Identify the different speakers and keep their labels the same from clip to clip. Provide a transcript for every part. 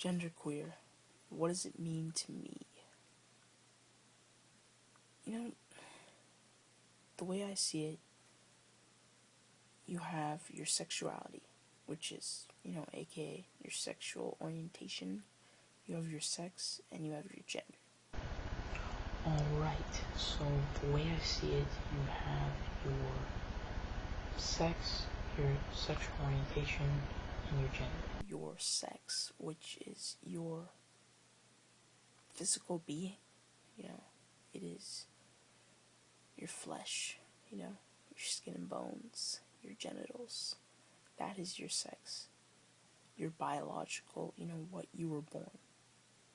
Speaker 1: Genderqueer, what does it mean to me? You know, the way I see it, you have your sexuality, which is, aka your sexual orientation. You have your sex, and you have your gender.
Speaker 2: Alright, so the way I see it, you have your sex, your sexual orientation, and your gender.
Speaker 1: Your sex, which is your physical being, it is your flesh, your skin and bones, your genitals. That is your sex. Your biological, what you were born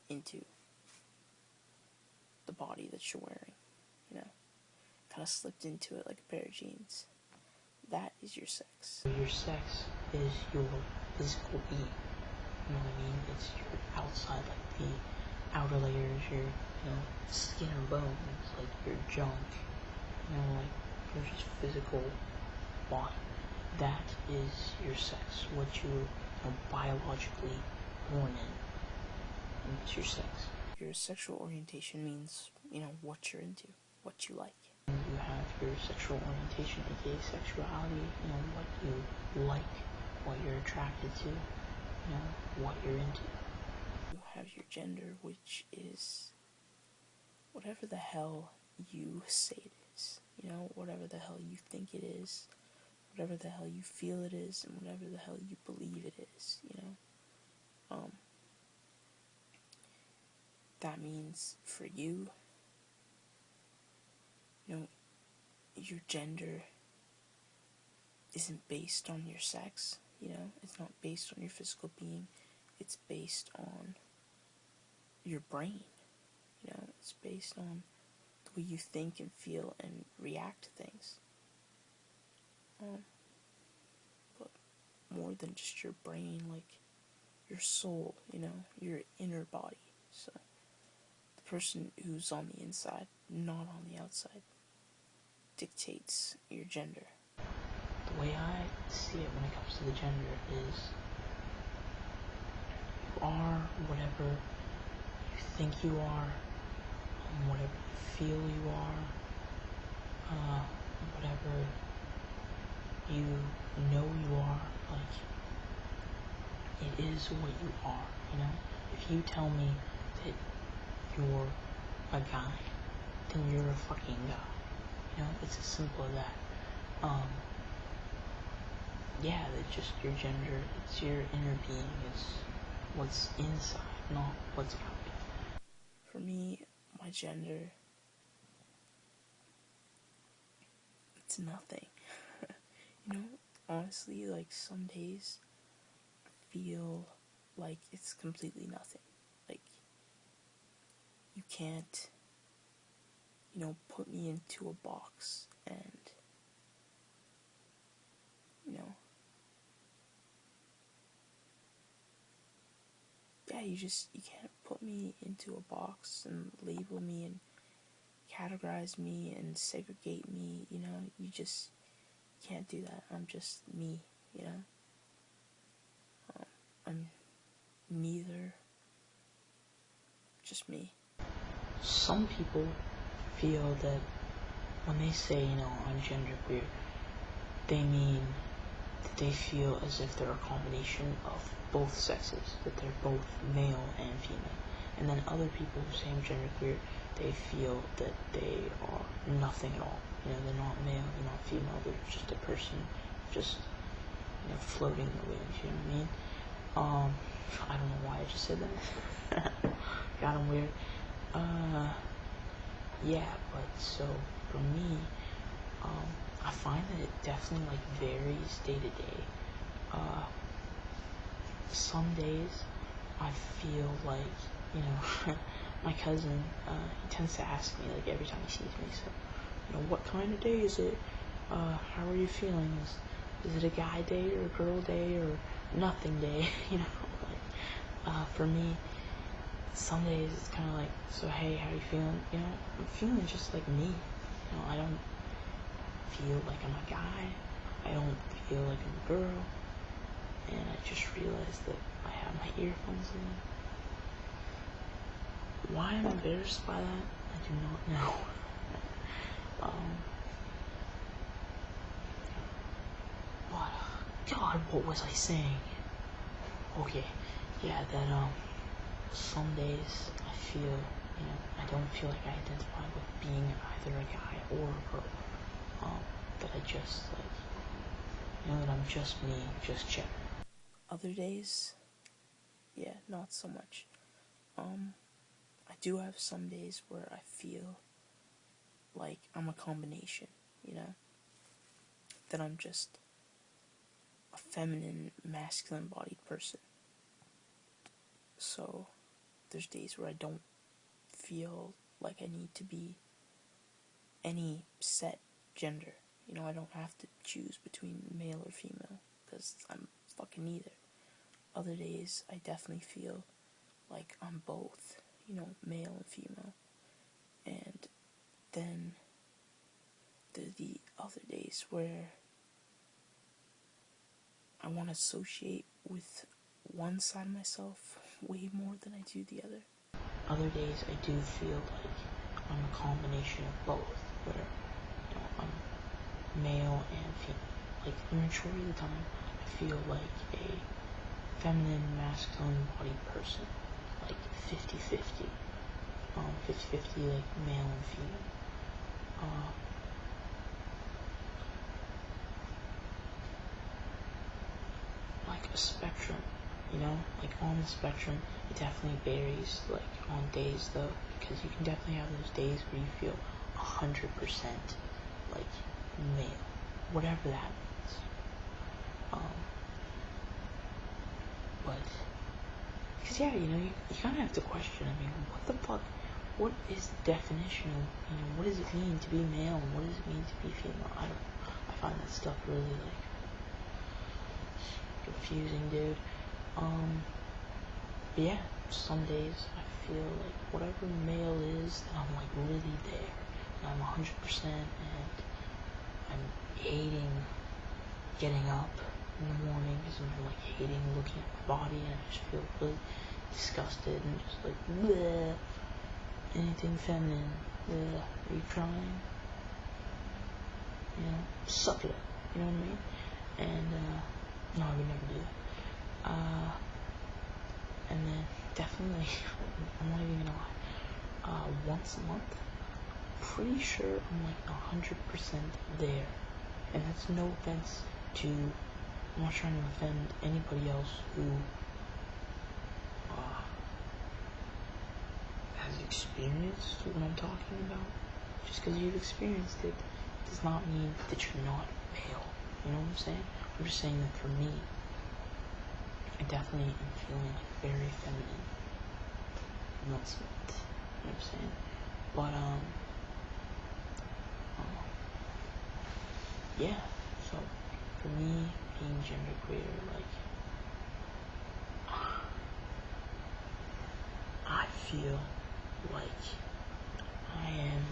Speaker 1: into. The body that you're wearing, kind of slipped into it like a pair of jeans. That is your sex.
Speaker 2: Your sex is your physical being. You know what I mean? It's your outside, like the outer layers, your, skin and bones, like your junk, like your just physical body. That is your sex, what you're biologically born in. And it's your sex.
Speaker 1: Your sexual orientation means, what you're into, what you like.
Speaker 2: And you have your sexual orientation, aka sexuality, what you like, what you're attracted to, what you're into.
Speaker 1: You have your gender, which is whatever the hell you say it is. Whatever the hell you think it is, whatever the hell you feel it is, and whatever the hell you believe it is, That means for you, your gender isn't based on your sex, it's not based on your physical being, it's based on your brain, it's based on the way you think and feel and react to things. But more than just your brain, like your soul, your inner body. So the person who's on the inside, not on the outside, dictates your gender.
Speaker 2: The way I see it when it comes to the gender is you are whatever you think you are, whatever you feel you are, whatever you know you are, like, it is what you are, If you tell me that you're a guy, then you're a fucking guy, it's as simple as that. Yeah, it's just your gender, it's your inner being, it's what's inside, not what's out.
Speaker 1: For me, my gender, it's nothing. Honestly, like, some days I feel like it's completely nothing. Like, you can't, put me into a box and, yeah, you can't put me into a box and label me and categorize me and segregate me, you just can't do that. I'm just me, I'm neither, just me.
Speaker 2: Some people feel that when they say, I'm genderqueer, they mean that they feel as if they're a combination of both sexes, that they're both male and female. And then other people who say I'm genderqueer, they feel that they are nothing at all. They're not male, they're not female, they're just a person, just, floating in the wind, you know what I mean? I don't know why I just said that. Got him weird. Yeah, but so, for me, I find that it definitely, varies day to day. Some days, I feel like, my cousin, he tends to ask me, every time he sees me, so, what kind of day is it? How are you feeling? Is it a guy day or a girl day or nothing day? For me, some days it's kind of so hey, how you feeling? I'm feeling just like me. I don't feel like I'm a guy. I don't feel like I'm a girl. And I just realized that I have my earphones in. Why I'm embarrassed by that, I do not know. What? God, what was I saying? Okay, yeah, that, some days I feel, I don't feel like I identify with being either a guy or a girl. That I just, that I'm just me, just Jen.
Speaker 1: Other days, yeah, not so much. I do have some days where I feel like I'm a combination, that I'm just a feminine, masculine bodied person. So there's days where I don't feel like I need to be any set gender. I don't have to choose between male or female because I'm fucking neither. Other days, I definitely feel like I'm both, male and female. And then there's the other days where I want to associate with one side of myself way more than I do the other.
Speaker 2: Other days, I do feel like I'm a combination of both, where I'm male and female. Like the majority of the time, I feel like a feminine, masculine bodied person, like 50-50. 50-50, like male and female. Like a spectrum, like on the spectrum, it definitely varies, like on days though, because you can definitely have those days where you feel 100% like male, whatever that means. But, because yeah, you kind of have to question, what the fuck, what is the definition of, what does it mean to be male, and what does it mean to be female? I find that stuff really, like, confusing, dude. But yeah, some days I feel like whatever male is, that I'm like really there, and I'm 100%, and I'm hating getting up in the morning, because I'm like hating looking at my body, and I just feel really disgusted, and just like, bleh, anything feminine, bleh, are you trying? Suck it up, you know what I mean? And, no, I would never do that. And then definitely, I'm not even gonna lie, once a month, pretty sure I'm like 100% there. And that's no offense to, I'm not trying to offend anybody else who has experienced what I'm talking about. Just because you've experienced it does not mean that you're not male. You know what I'm saying? I'm just saying that for me, I definitely am feeling like very feminine once a month. You know what I'm saying? But, yeah. So, for me, being genderqueer, like, I feel like I am,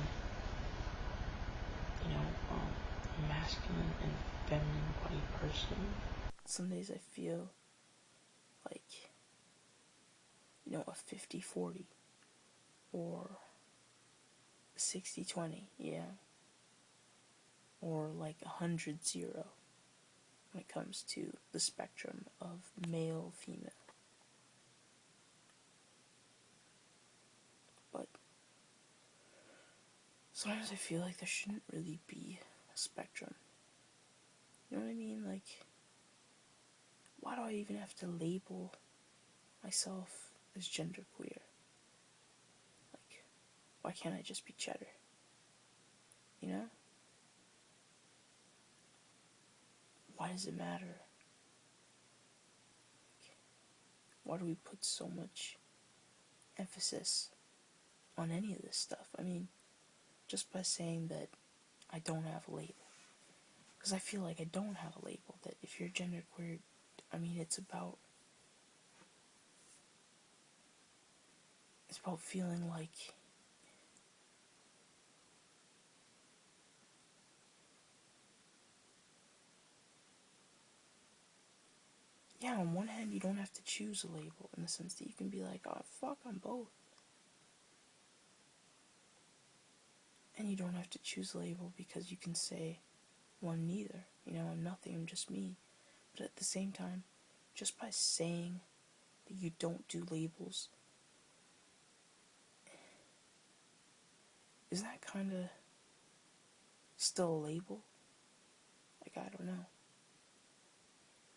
Speaker 2: a masculine and feminine body person.
Speaker 1: Some days I feel like, a 50-40 or 60-20, yeah. Or like 100-0 when it comes to the spectrum of male, female. But sometimes I feel like there shouldn't really be a spectrum. You know what I mean? Like, why do I even have to label myself as genderqueer? Like, why can't I just be cheddar? Why does it matter? Why do we put so much emphasis on any of this stuff? Just by saying that I don't have a label. Because I feel like I don't have a label. That if you're genderqueer, it's about feeling like on one hand you don't have to choose a label in the sense that you can be like, oh fuck, I'm both. And you don't have to choose a label because you can say, well, I'm neither. I'm nothing, I'm just me. But at the same time, just by saying that you don't do labels, is that kind of still a label? Like, I don't know.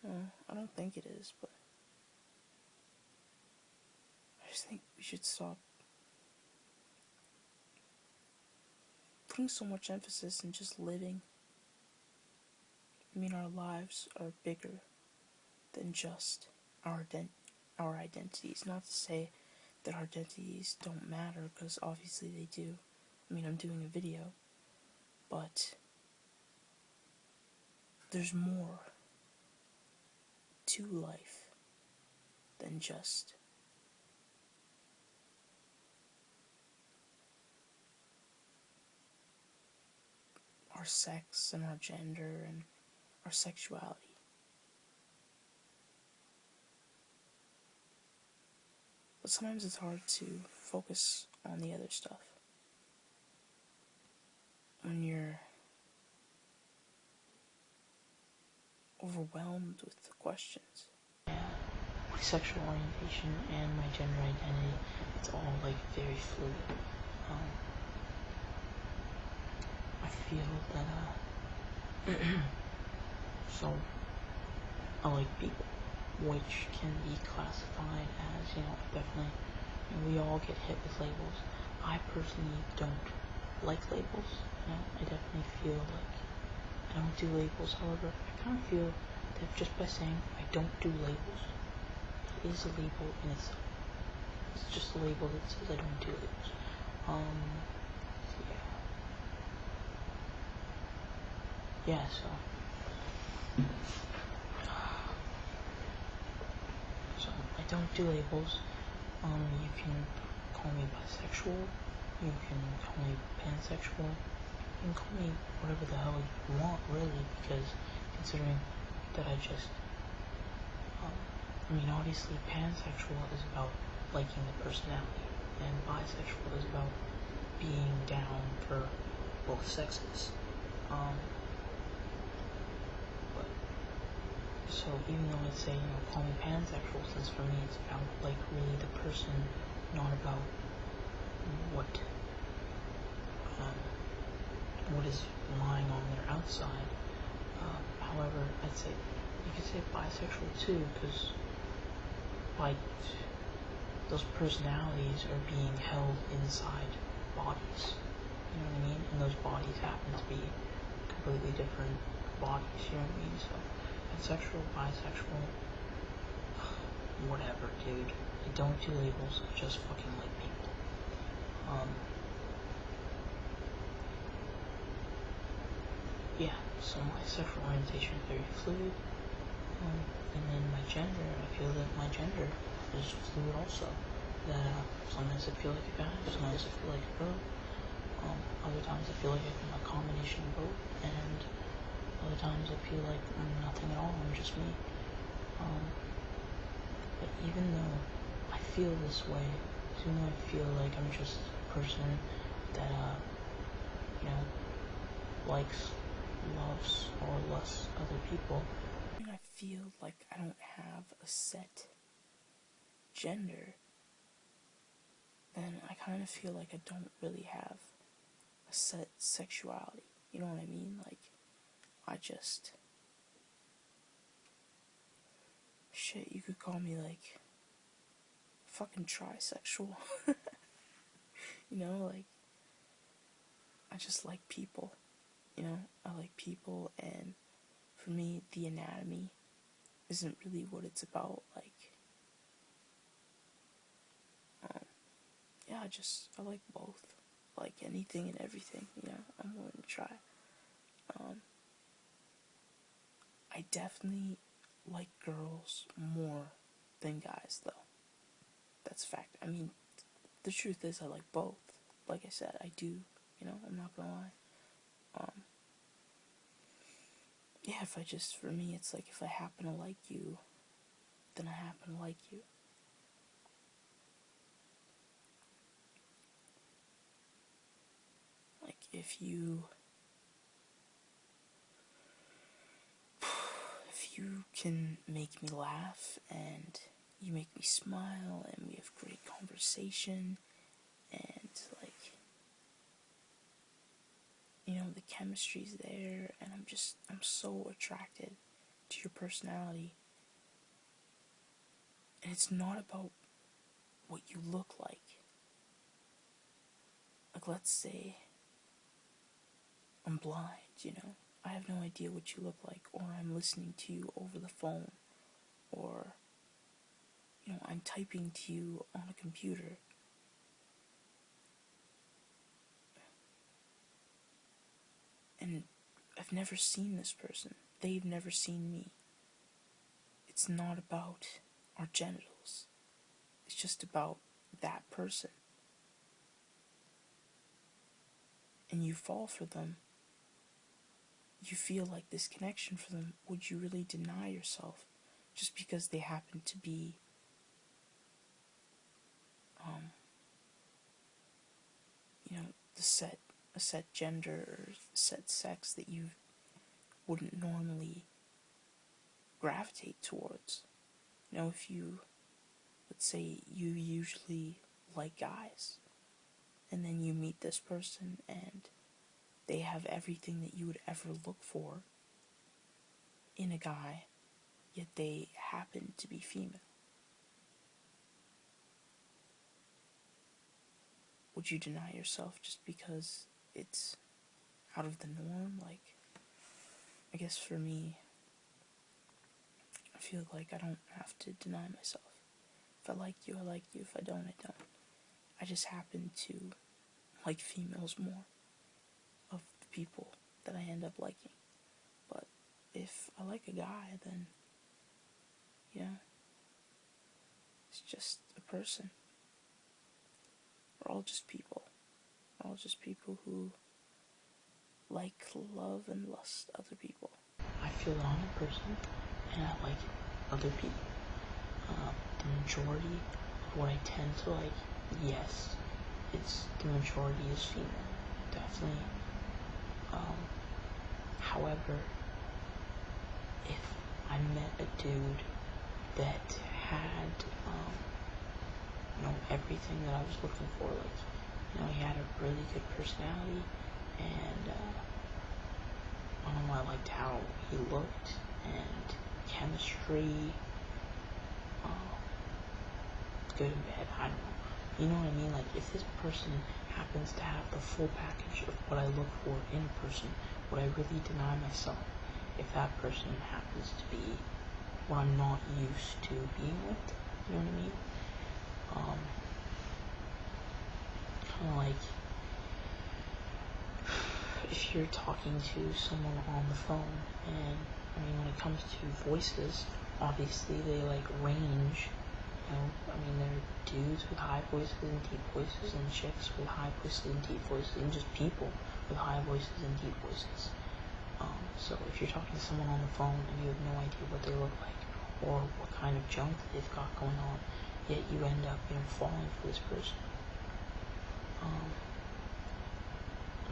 Speaker 1: No, I don't think it is, but I just think we should stop putting so much emphasis in just living. Our lives are bigger than just our identities. Not to say that our identities don't matter, because obviously they do. I'm doing a video, but there's more to life than just our sex and our gender and our sexuality. But sometimes it's hard to focus on the other stuff when you're overwhelmed with the questions.
Speaker 2: Yeah, my sexual orientation and my gender identity, it's all like very fluid. I feel that so I like people, which can be classified as, definitely, we all get hit with labels. I personally don't like labels. I definitely feel like I don't do labels. However, I kind of feel that just by saying I don't do labels, it is a label in itself. It's just a label that says I don't do labels. Yeah, so I don't do labels. You can call me bisexual, you can call me pansexual, you can call me whatever the hell you want, really, because considering that I just, obviously pansexual is about liking the personality, and bisexual is about being down for both sexes. So even though I'd say, call me pansexual, since for me it's about, like, really the person, not about what is lying on their outside. However, I'd say, you could say bisexual too, because, like, those personalities are being held inside bodies. You know what I mean? And those bodies happen to be completely different bodies, you know what I mean? So, pansexual, bisexual, whatever, dude. I don't do labels, I just fucking like people. Yeah, so my sexual orientation is very fluid, and then my gender, I feel that my gender is fluid also. That sometimes I feel like a guy, sometimes I feel like a girl, other times I feel like I'm a combination of both, and other times I feel like I'm nothing at all, I'm just me. But even though I feel this way, even though I feel like I'm just a person that, likes, loves, or lusts other people,
Speaker 1: I feel like I don't have a set gender, then I kind of feel like I don't really have a set sexuality. You know what I mean? Like, I just... Shit, you could call me, like, fucking trisexual. Like, I just like people. I like people, and for me, the anatomy isn't really what it's about. Like, yeah, I like both. Like anything and everything, I'm willing to try. I definitely like girls more than guys, though. That's a fact. The truth is I like both. Like I said, I do, I'm not gonna lie. Yeah, for me, it's like if I happen to like you, then I happen to like you. Like, if you can make me laugh and you make me smile and we have great conversation and like, you know, the chemistry's there and I'm so attracted to your personality. And it's not about what you look like. Like, let's say I'm blind, you know, I have no idea what you look like, or I'm listening to you over the phone, or, you know, I'm typing to you on a computer. And I've never seen this person. They've never seen me. It's not about our genitals. It's just about that person. And you fall for them. You feel like this connection for them. Would you really deny yourself just because they happen to be you know, a set gender or set sex that you wouldn't normally gravitate towards? You know, if you, let's say you usually like guys, and then you meet this person and they have everything that you would ever look for in a guy, yet they happen to be female. Would you deny yourself just because it's out of the norm? Like, I guess for me, I feel like I don't have to deny myself. If I like you, I like you. If I don't, I don't. I just happen to like females more of the people that I end up liking. But if I like a guy, then, you know, it's just a person. We're all just people. We're all just people who like, love, and lust other people.
Speaker 2: I feel that I'm a person, and I like other people. The majority of what I tend to like, yes, it's the majority is female, definitely. However, if I met a dude that had, you know, everything that I was looking for, like, you know, he had a really good personality, and, I don't know, I liked how he looked, and chemistry, good and bad, I don't know. You know what I mean? Like, if this person happens to have the full package of what I look for in a person, would I really deny myself if that person happens to be what I'm not used to being with? You know what I mean? Kind of like if you're talking to someone on the phone, and I mean, when it comes to voices, obviously they like range. You know, I mean, there are dudes with high voices and deep voices, and chicks with high voices and deep voices, and just people with high voices and deep voices. So if you're talking to someone on the phone and you have no idea what they look like or what kind of junk they've got going on, yet you end up, you know, falling for this person.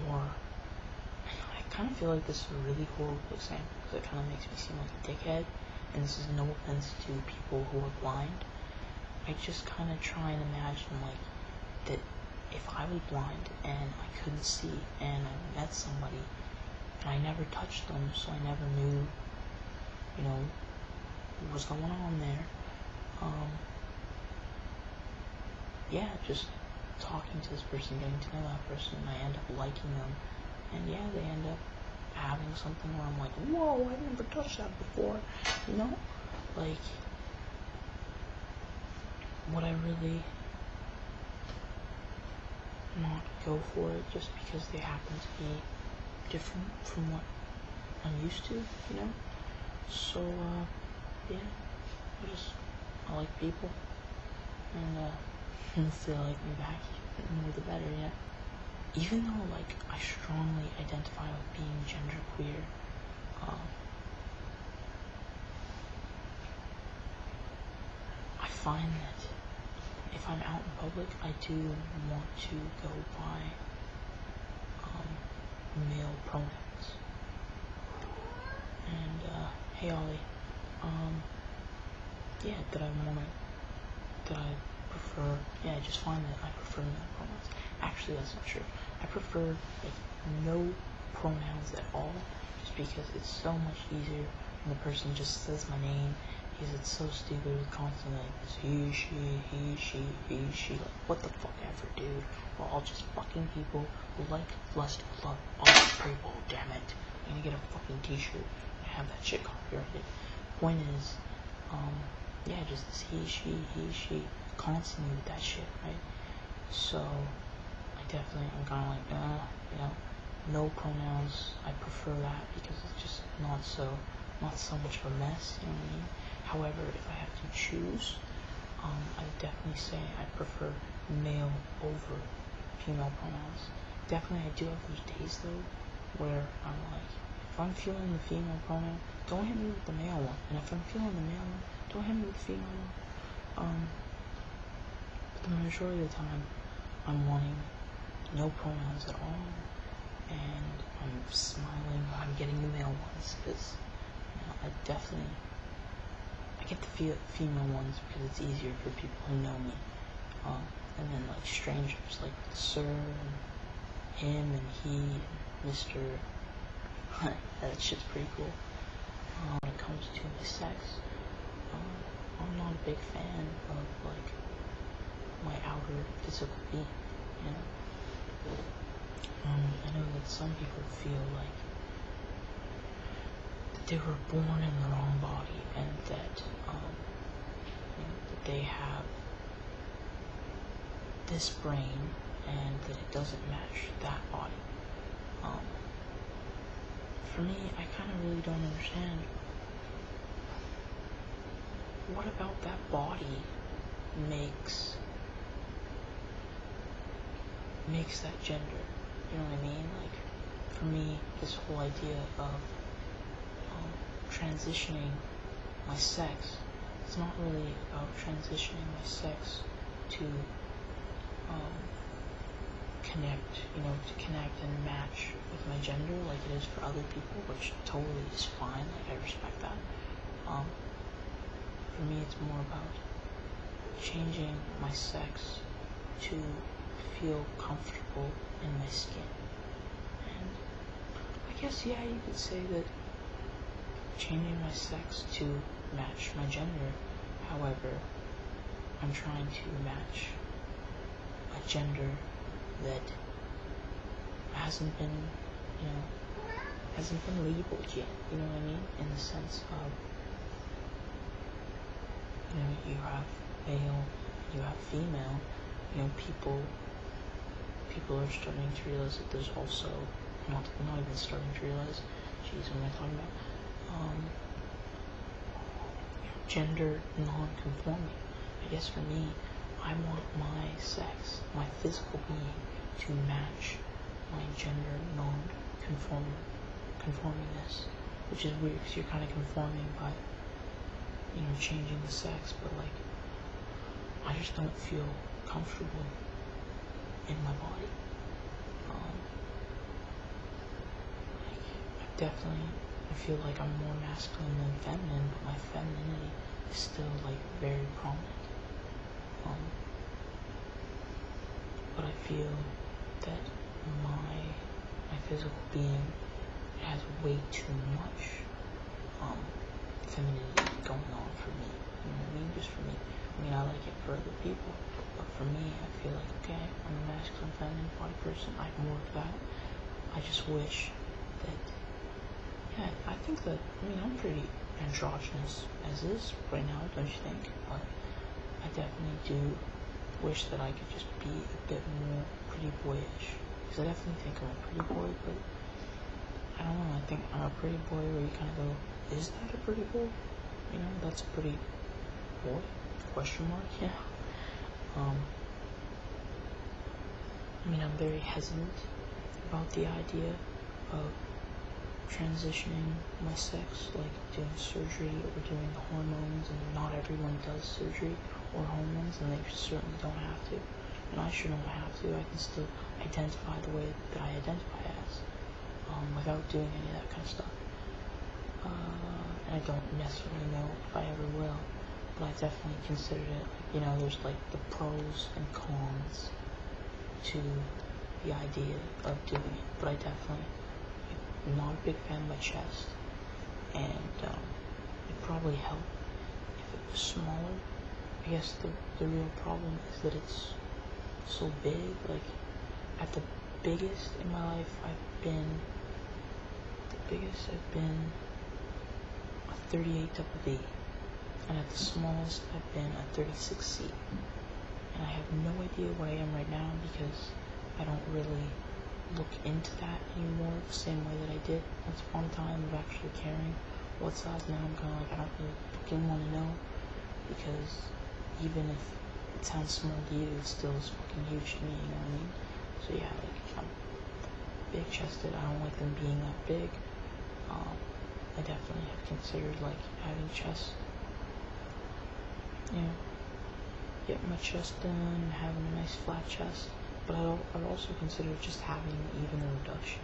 Speaker 2: Or I kind of feel like this is a really horrible example because it kind of makes me seem like a dickhead, and this is no offense to people who are blind. I just kind of try and imagine, like, that if I was blind and I couldn't see and I met somebody and I never touched them, so I never knew, you know, what was going on there. Yeah, just talking to this person, getting to know that person, and I end up liking them. And yeah, they end up having something where I'm like, whoa, I've never touched that before, you know? Like, would I really not go for it just because they happen to be different from what I'm used to, you know? So, yeah, I like people, and if they like me back, the more the better, yeah. Even though, like, I strongly identify with being genderqueer, I find that if I'm out in public, I do want to go by male pronouns. And, hey Ollie, yeah, I just find that I prefer male pronouns. Actually, that's not true. I prefer, like, no pronouns at all, just because it's so much easier when the person just says my name, because it's so stupid with constantly like this he, she, like, what the fuck ever, dude. We're all just fucking people who like, lust, love, other people, damn it. I'm gonna get a fucking t-shirt and have that shit copyrighted. Point is, yeah, just this he, she, constantly with that shit, right? So, I'm kind of like, no pronouns. I prefer that because it's just not so much of a mess, you know what I mean? However, if I have to choose, I would definitely say I prefer male over female pronouns. Definitely, I do have those days though, where I'm like, if I'm feeling the female pronoun, don't hit me with the male one. And if I'm feeling the male one, don't hit me with the female one. But the majority of the time, I'm wanting no pronouns at all, and I'm smiling while I'm getting the male ones, because, I get the female ones because it's easier for people who know me, and then, like, strangers, like sir, and him, and he, and Mr. That shit's pretty cool. When it comes to my sex, I'm not a big fan of, like, my outer physical being, you know? I know that some people feel like that they were born in the wrong body, and that, that they have this brain, and that it doesn't match that body. For me, I kind of really don't understand. What about that body makes that gender? You know what I mean? Like, for me, this whole idea of transitioning my sex, it's not really about transitioning my sex to connect and match with my gender like it is for other people, which totally is fine. Like, I respect that. For me, it's more about changing my sex to feel comfortable in my skin. And I guess, yeah, you could say that changing my sex to match my gender. However, I'm trying to match a gender that hasn't been labeled yet, you know what I mean? In the sense of, you have male, you have female, people are starting to realize that there's also, not even starting to realize, what am I talking about? Gender non-conforming. I guess for me, I want my sex, my physical being, to match my gender non-conformingness, which is weird because you're kind of conforming by, changing the sex, but, like, I just don't feel comfortable in my body. I feel like I'm more masculine than feminine, but my femininity is still, like, very prominent. But I feel that my physical being has way too much femininity going on for me. You know what I mean? Just for me. I mean, I like it for other people, but for me, I feel like, okay, I'm a masculine, feminine body person. I have more of that. I just wish that, I think that, I'm pretty androgynous as is right now, don't you think? But I definitely do wish that I could just be a bit more pretty boyish. Because I definitely think I'm a pretty boy, but I don't know, I think I'm a pretty boy where you kind of go, is that a pretty boy? That's a pretty boy? Question mark? Yeah. I'm very hesitant about the idea of transitioning my sex, like doing surgery or doing the hormones, and not everyone does surgery or hormones, and they certainly don't have to, and I sure don't have to. I can still identify the way that I identify as. without doing any of that kind of stuff. And I don't necessarily know if I ever will, but I definitely considered it. You know, there's like the pros and cons to the idea of doing it, but I definitely am not a big fan of my chest, and it'd probably help if it was smaller. I guess the real problem is that it's so big. Like, at the biggest in my life, I've been a 38 double D, and at the smallest, I've been a 36C. And I have no idea what I am right now because I don't really look into that anymore the same way that I did once upon a time of actually caring what size. Now I'm kind of like, I don't really fucking want to know, because even if it sounds small to you, it still is fucking huge to me, you know what I mean? So yeah, like, I'm big chested, I don't like them being that big. I definitely have considered like having chest, you know, get my chest done and having a nice flat chest. But I'd also consider just having even a reduction,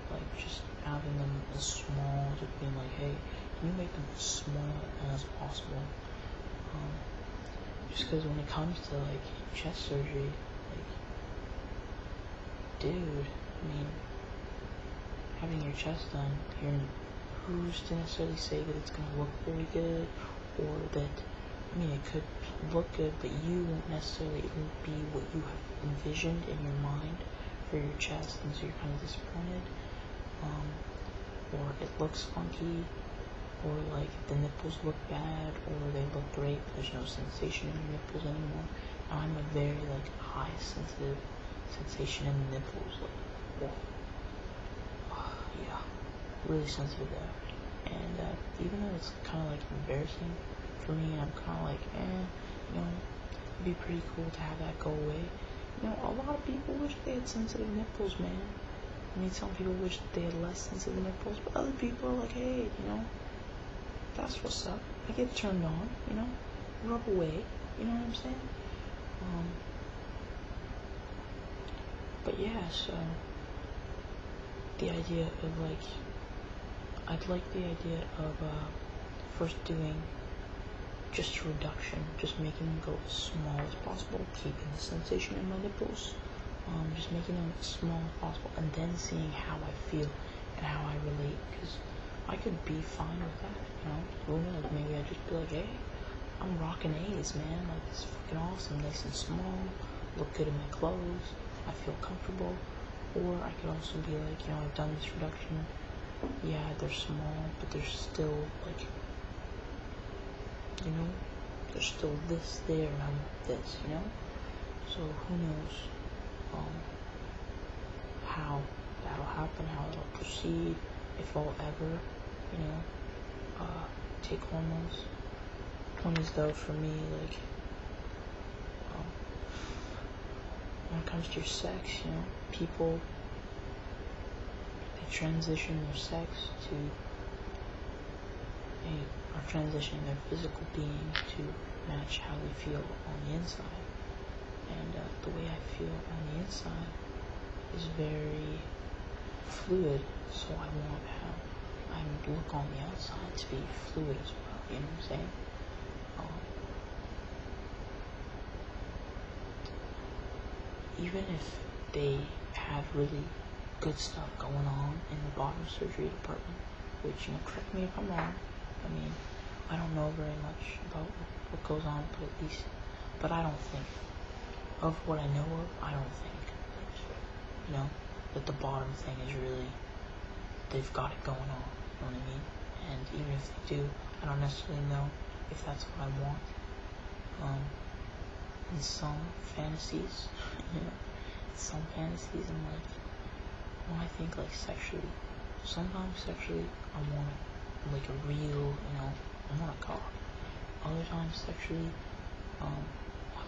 Speaker 2: like just having them as small, just being like, hey, can you make them as small as possible? Just because when it comes to like chest surgery, like, dude, I mean, having your chest done, who's to necessarily say that it's gonna look very good, or that, I mean, it could look good, but you won't necessarily, it won't be what you have envisioned in your mind for your chest, and so you're kind of disappointed, or it looks funky, or like the nipples look bad, or they look great, but there's no sensation in your nipples anymore. Now, I'm a very like high sensitive sensation in the nipples, like, whoa. Yeah, really sensitive there. And even though it's kind of like embarrassing for me, I'm kind of like, you know, it'd be pretty cool to have that go away. You know, a lot of people wish they had sensitive nipples, man. I mean, some people wish they had less sensitive nipples, but other people are like, hey, you know, that's what's up. I get turned on, you know, rub away, you know what I'm saying? But yeah, so the idea of like, I'd like the idea of first doing just a reduction, just making them go as small as possible, keeping the sensation in my nipples, just making them as small as possible, and then seeing how I feel and how I relate, because I could be fine with that, you know, who knows, maybe I'd just be like, hey, I'm rocking A's, man, like, this is fucking awesome, nice and small, look good in my clothes, I feel comfortable. Or I could also be like, you know, I've done this reduction, yeah, they're small, but there's still, like, you know, there's still this there, and I'm this, you know? So who knows how that'll happen, how it'll proceed, if I'll ever, you know, take hormones. Point is, though, for me, like, when it comes to your sex, you know, people, they transition their sex to, they are transitioning their physical being to match how they feel on the inside. And the way I feel on the inside is very fluid, so I want how I look on the outside to be fluid as well, you know what I'm saying? Even if they have really good stuff going on in the bottom surgery department, which, you know, correct me if I'm wrong, I mean, I don't know very much about what goes on, but I don't think, of what I know of, I don't think, you know, that the bottom thing is really, they've got it going on, you know what I mean? And even if they do, I don't necessarily know if that's what I want. In some fantasies, you know, I'm like, when I think like sexually, sometimes sexually, I want like a real, you know, I want a cock. Other times sexually, I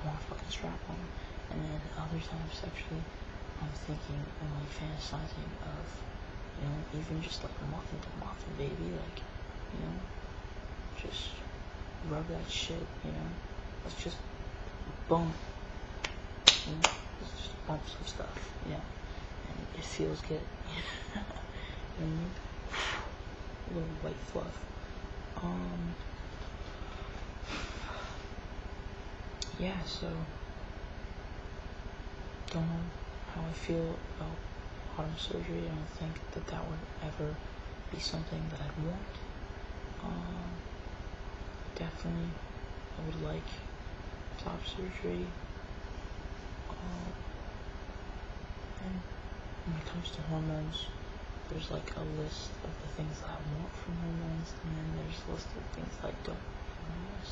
Speaker 2: want a fucking strap on. And then other times sexually, I'm thinking, I'm like fantasizing of, you know, even just like muffin to muffin, baby, like, you know, just rub that shit, you know, let's just bump, you know, let's just bump some stuff, you know, and it feels good. You know what I mean? A little white fluff. Yeah, so don't know how I feel about bottom surgery. I don't think that would ever be something that I'd want. Definitely, I would like top surgery. And when it comes to hormones, there's like a list of the things that I want from hormones, and then there's a list of things that I don't want from hormones.